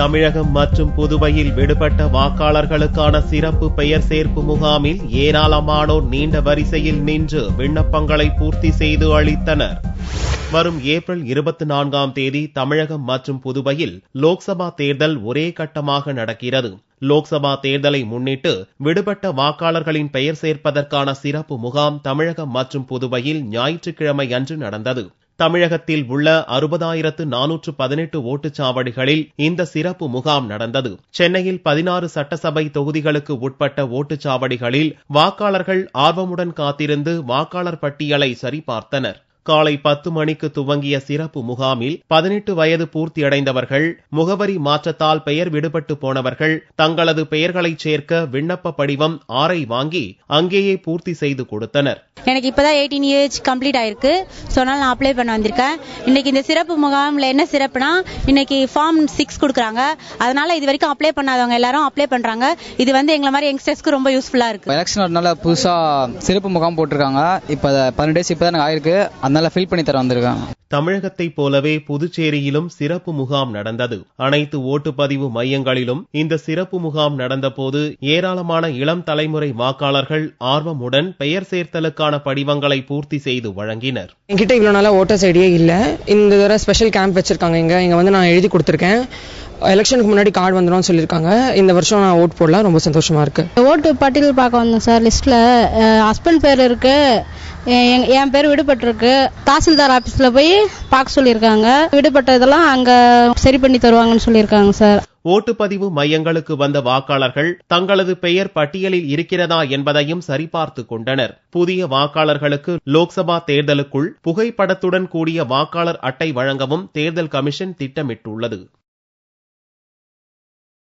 தமிழகம் மற்றும் புதுவையில் விடுபட்ட வாக்காளர்களுக்கான சிறப்பு பெயர் சேர்ப்பு முகாமில் ஏராளமானோர் நீண்ட வரிசையில் நின்று விண்ணப்பங்களை பூர்த்தி செய்து அளித்தனர். வரும் ஏப்ரல் 24ஆம் தேதி தமிழகம் மற்றும் புதுவையில் லோக்சபா தேர்தல் ஒரே கட்டமாக நடக்கிறது. லோக்சபா தேர்தலை முன்னிட்டு விடுபட்ட வாக்காளர்களின் பெயர் சேர்ப்பதற்கான சிறப்பு முகாம் தமிழகம் மற்றும் புதுவையில் ஞாயிற்றுக்கிழமை அன்று நடந்தது. தமிழகத்தில் உள்ள 60,418 ஓட்டுச்சாவடிகளில் இந்த சிறப்பு முகாம் நடந்தது. சென்னையில் 16 சட்டசபை தொகுதிகளுக்கு உட்பட்ட ஓட்டுச்சாவடிகளில் வாக்காளர்கள் ஆர்வமுடன் காத்திருந்து வாக்காளர் பட்டியலை சரிபார்த்தனர். காலை 10 மணிக்கு துவங்கிய சிறப்பு முகாமில் 18 வயது பூர்த்தியடைந்தவர்கள், முகவரி மாற்றத்தால் பெயர் விடுபட்டு போனவர்கள் தங்களது பெயர்களை சேர்க்க விண்ணப்ப படிவம் 6 வாங்கி அங்கேயே பூர்த்தி செய்து கொடுத்தனர். எனக்கு இப்பதான் 18 இயர்ஸ் கம்ப்ளீட் ஆயிருக்கு. நான் அப்ளை பண்ண வந்திருக்கேன். இன்னைக்கு இந்த சிறப்பு முகாம்ல என்ன சிறப்புனா, இன்னைக்கு ஃபார்ம் 6 கொடுக்குறாங்க. அதனால இது வரைக்கும் அப்ளை பண்ணாதவங்க எல்லாரும் அப்ளை பண்றாங்க. இது எங்களை மாதிரி யங்ஸ்டர்ஸ்க்கு ரொம்ப யூஸ்ஃபுல்லா இருக்கு. எலெக்ஷன் வரனால புதுசா சிறப்பு முகாம் போட்டிருக்காங்க. இப்ப 12 டேஸ் இப்பதான் எனக்கு ஆயிருக்கு. அதனால ஃபில் பண்ணி தர வந்திருக்காங்க. தமிழகத்தைப் போலவே புதுச்சேரியிலும் சிறப்பு முகாம் நடந்தது. அனைத்து ஓட்டுப்பதிவு மையங்களிலும் இந்த சிறப்பு முகாம் நடந்தபோது ஏராளமான இளம் தலைமுறை வாக்காளர்கள் ஆர்வமுடன் பெயர் சேர்த்தலுக்கான படிவங்களை பூர்த்தி செய்து வழங்கினர். என்கிட்ட இவ்வளவு நாளா ஓட்டர்ஸ் ஐடியே இல்ல. இந்த தடவை ஸ்பெஷல் கேம்ப் வச்சிருக்காங்க. இங்க நான் எழுதி கொடுத்திருக்கேன். எலெக்ஷனுக்கு முன்னாடி கார்டு வந்துடும் சொல்லியிருக்காங்க. இந்த வருஷம் நான் ஓட் போடலாம். ரொம்ப சந்தோஷமா இருக்கு. ஓட்டு பட்டியல் பார்க்க வந்தேன் சார். லிஸ்ட்ல ஹஸ்பண்ட் பேர் இருக்கு, என் பேர் விடுபட்டிருக்கு. தாசில்தார் ஆபீஸ்ல போய் பார்க்க சொல்லியிருக்காங்க. விடுபட்டதெல்லாம் அங்க சரி பண்ணி தருவாங்கன்னு சொல்லியிருக்காங்க சார். ஓட்டுப்பதிவு மையங்களுக்கு வந்த வாக்காளர்கள் தங்களது பெயர் பட்டியலில் இருக்கிறதா என்பதையும் சரிபார்த்து கொண்டனர். புதிய வாக்காளர்களுக்கு லோக்சபா தேர்தலுக்குள் புகைப்படத்துடன் கூடிய வாக்காளர் அட்டை வழங்கவும் தேர்தல் கமிஷன் திட்டமிட்டுள்ளது.